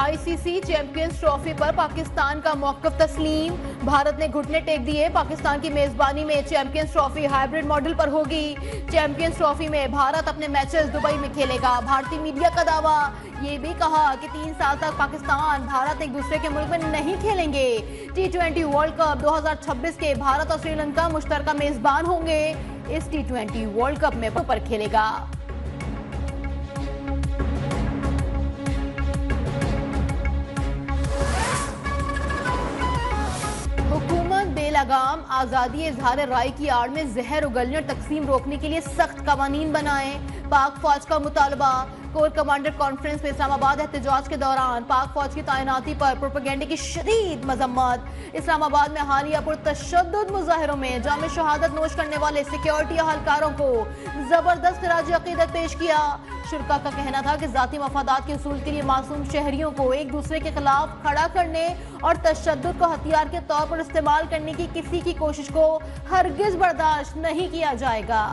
ICC champions trophy पर पाकिस्तान का मौक़िफ़ तस्लीम। भारत ने घुटने टेक दिए। पाकिस्तान की मेजबानी में चैंपियंस ट्रॉफी हाइब्रिड मॉडल पर होगी। चैंपियंस ट्रॉफी में भारत अपने मैचेस दुबई में खेलेगा। भारतीय मीडिया का दावा, ये भी कहा कि 3 साल तक पाकिस्तान भारत एक दूसरे के मुल्क में नहीं खेलेंगे। T20 वर्ल्ड कप 2026 के भारत और श्रीलंका मुश्तरका मेजबान होंगे। इस T20 वर्ल्ड कप में पर खेलेगा। लगाम आजादी इजहार राय की आड़ में जहर उगलने और तकसीम रोकने के लिए सख्त कवानीन बनाएं। पाक फौज का मुतालबा। कोर कमांडर कॉन्फ्रेंस में इस्लामाबाद एहतजाज के दौरान पाक फौज की तैनाती पर प्रोपेगेंडे की शदीद मजम्मत। इस्लामाबाद में हालिया पुरतशद्दुद मुजाहिरों में जाम शहादत नोश करने वाले सिक्योरिटी अहलकारों को जबरदस्त खिराज अकीदत पेश किया। शुरका का कहना था कि जाती मफादात के उसूल के लिए मासूम शहरियों को एक दूसरे के खिलाफ खड़ा करने और तशद्दुद को हथियार के तौर पर इस्तेमाल करने की किसी की कोशिश को हरगिज बर्दाश्त नहीं किया जाएगा।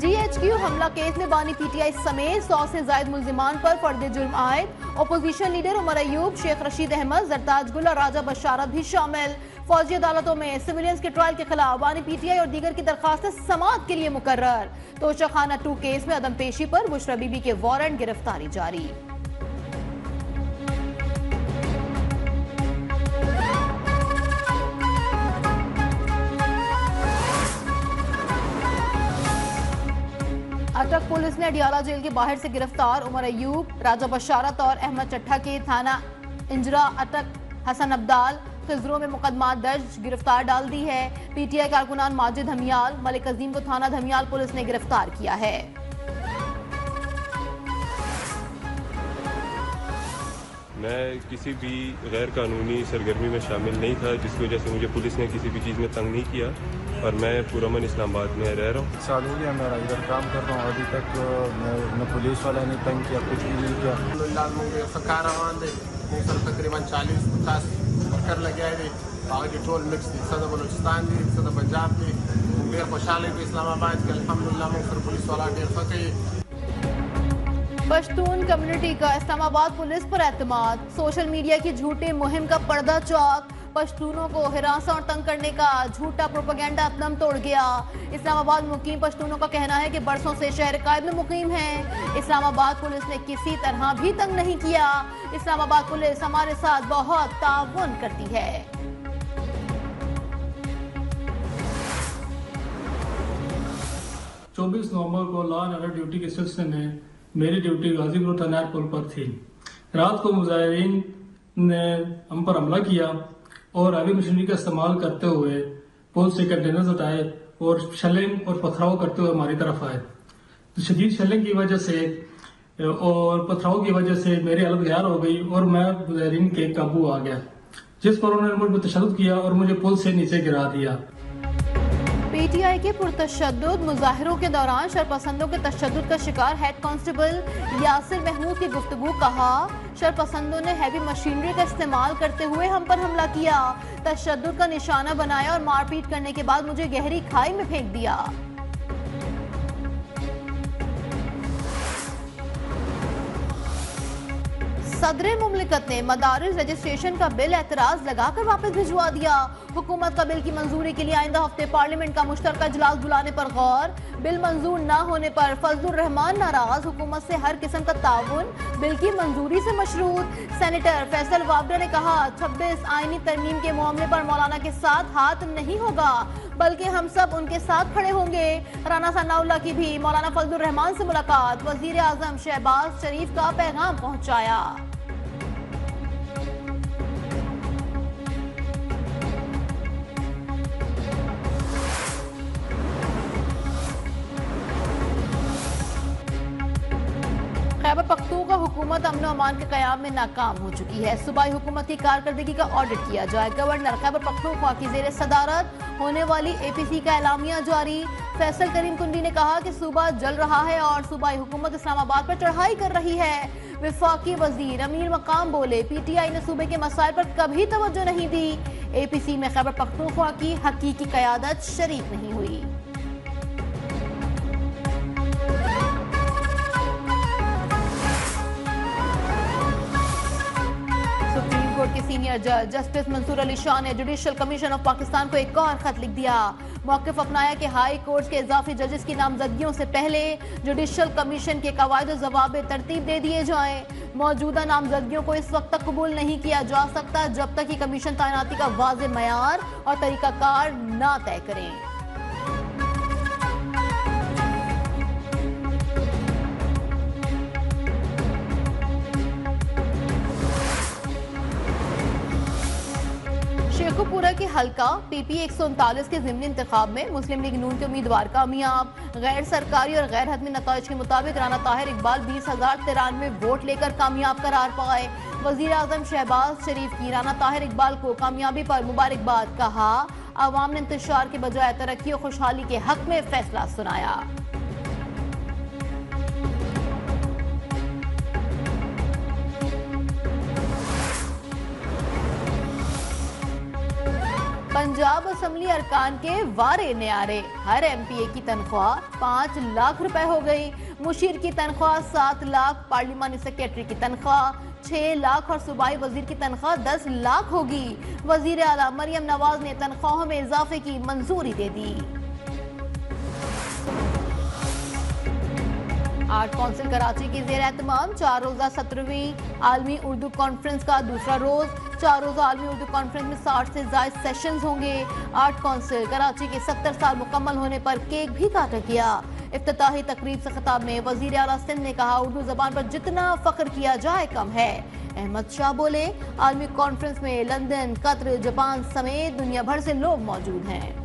GHQ हमला केस में बानी PTI समेत 100 से ज्यादा मुल्जिमान पर फर्द जुर्म आयद। ओपोजिशन लीडर उमर अयूब, शेख रशीद अहमद, जरताज गुल और राजा बशारत भी शामिल। फौजी अदालतों में सिविलियंस के ट्रायल के खिलाफ बानी PTI और दीगर की दरखास्तें समाअत के लिए मुकर्रर। तोशाखाना 2 केस में अदम पेशी पर बुशरा बीबी के वारंट गिरफ्तारी जारी। अटक पुलिस ने अडियाला जेल के बाहर से गिरफ्तार उमर अयूब, राजा बशारत और अहमद चट्ठा के थाना इंजरा अटक हसन अब्दाल खिजरों में मुकदमा दर्ज गिरफ्तार डाल दी है। PTI कारकुनान माजिद धमियाल, मलिक अजीम को थाना धमियाल पुलिस ने गिरफ्तार किया है। मैं किसी भी गैर कानूनी सरगर्मी में शामिल नहीं था, जिसकी वजह से मुझे पुलिस ने किसी भी चीज़ में तंग नहीं किया और मैं पुरअमन इस्लामाबाद में रह रहा हूँ। साल हो गया मेरा इधर काम कर रहा हूँ। अभी तक न पुलिस वाला ने तंग किया, कुछ भी नहीं किया। तकरीबन 40-50 वर्कर लगे हैं। बाकी टोल मिक्स थी, सदा बलूचिस्तान थी, सदा पंजाब थी। मेरे खुशहाल है इस्लामाबाद के अल्हम्दुलिल्लाह मुख्तर पुलिस वाला डेर फके। पश्तून कम्युनिटी का इस्लामाबाद पुलिस पर एतमाद। सोशल मीडिया की झूठी मुहिम का पर्दा चौक। पश्तूनों को हिरासा और तंग करने का झूठा प्रोपेगेंडा अतलम तोड़ गया। इस्लामाबाद मुकीम पश्तूनों का कहना है कि बरसों से शहर कायद में मुकीम है। इस्लामाबाद पुलिस ने किसी तरह भी तंग नहीं किया। इस्लामाबाद पुलिस हमारे साथ बहुत ताउन करती है। 24 नवंबर को लॉ एंड ऑर्डर ड्यूटी के सिलसिले में मेरी ड्यूटी गाजीपुर थाना पुल पर थी। रात को मुजाहिरीन ने हम पर हमला किया और हैवी मशीनरी का इस्तेमाल करते हुए पुल से कंटेनर्स हटाए और शेलिंग और पथराव करते हुए हमारी तरफ आए। तो शदीद शेलिंग की वजह से और पथराव की वजह से मेरी हालत गैर हो गई और मैं मुजाहिरीन के काबू आ गया, जिस पर उन्होंने मुझ पर तशद्दुद किया और मुझे पुल से नीचे गिरा दिया। PTI के पुरतशद्दुद मुजाहिरों के दौरान शरपसंदों के तशद्दुद का शिकार हेड कांस्टेबल यासिर महमूद की गुफ्तगू। कहा, शरपसंदों ने हैवी मशीनरी का इस्तेमाल करते हुए हम पर हमला किया, तशद्दुद का निशाना बनाया और मारपीट करने के बाद मुझे गहरी खाई में फेंक दिया। सदर मुमलिकत ने मदारिस रजिस्ट्रेशन का बिल एतराज लगाकर वापस भिजवा दिया। हुकूमत का बिल की मंजूरी के लिए आइंदा हफ्ते पार्लियामेंट का मुश्तरका इजलास बुलाने पर गौर। बिल मंजूर न होने पर फजलुर रहमान नाराज, हुकूमत से हर किस्म का ताउन बिल की मंजूरी से मशरूत। सेनेटर फैसल वाबडा ने कहा, 26 आईनी तरमीम के मामले पर मौलाना के साथ हाथ नहीं होगा, बल्कि हम सब उनके साथ खड़े होंगे। राना सनाउल्लाह की भी मौलाना फजलुर रहमान से मुलाकात। वजीर आजम शहबाज शरीफ का पैगाम पहुंचाया। खैबर पख्तूनख्वा हुकूमत अमन अमान के क़याम में नाकाम हो चुकी है। सूबाई हुकूमत की कारकर्दगी का ऑडिट किया जाए। गवर्नर खैबर पख्तूनख्वा की ज़ेर सदारत होने वाली APC का एलामिया जारी। फैसल करीम कुंडी ने कहा कि सूबा जल रहा है और सूबाई हुकूमत इस्लामाबाद पर चढ़ाई कर रही है। वफाकी वजीर अमीर मकाम बोले, PTI ने सूबे के मसाइल पर कभी तवज्जो नहीं दी। APC में खैबर पख्तूनख्वा की हकीकी क़यादत शरीक नहीं हुई। सीनियर जज जस्टिस मंसूर अली शाह ने जुडिशल कमीशन ऑफ पाकिस्तान को एक और खत लिख दिया। मौक़िफ़ अपनाया कि हाई कोर्ट के इजाफी जजेस की नामजदगियों से पहले जुडिशल कमीशन के कवायद और ज़वाबित तरतीब दे दिए जाएं। मौजूदा नामजदगियों को इस वक्त तक कबूल नहीं किया जा सकता जब तक कि कमीशन तैनाती का वाज़ेह मयार और तरीक़ाकार ना तय करें। शेखुपुरा के हल्का PP 139 के ज़िमनी इंतखाब में मुस्लिम लीग नून के उम्मीदवार कामयाब। गैर सरकारी और गैर हतमी नताइज के मुताबिक राना ताहिर इकबाल 20,093 वोट लेकर कामयाब करार पाए। वज़ीर आज़म शहबाज शरीफ की राना ताहिर इकबाल को कामयाबी पर मुबारकबाद कहा। अवाम ने इंतशार के बजाय तरक्की और खुशहाली के हक में फैसला सुनाया। पंजाब असम्बली अरकान के वारे न्यारे। हर MPA की तनख्वाह 5 लाख रुपए हो गई। मुशीर की तनख्वाह 7 लाख, पार्लिमानी सेक्रेटरी की तनख्वाह 6 लाख और सूबाई वजीर की तनख्वाह 10 लाख होगी। वजीर आला मरियम नवाज ने तनख्वाहों में इजाफे की मंजूरी दे दी। आर्ट काउंसिल कराची की ज़ेर एहतमाम 4 रोज़ा 17वीं आलमी उर्दू कॉन्फ्रेंस का दूसरा रोज़। 4 रोज़ा आलमी उर्दू कॉन्फ्रेंस में 60 से ज़ायद सेशंस होंगे। आर्ट काउंसिल कराची के 70 साल मुकम्मल होने पर केक भी काटा गया। इफ्तिताही तकरीब से खिताब में वज़ीर आला सिंध ने कहा, उर्दू ज़बान पर जितना फ़ख्र किया जाए कम है। अहमद शाह बोले, आलमी कॉन्फ्रेंस में लंदन, कतर, जापान समेत दुनिया भर से लोग मौजूद हैं।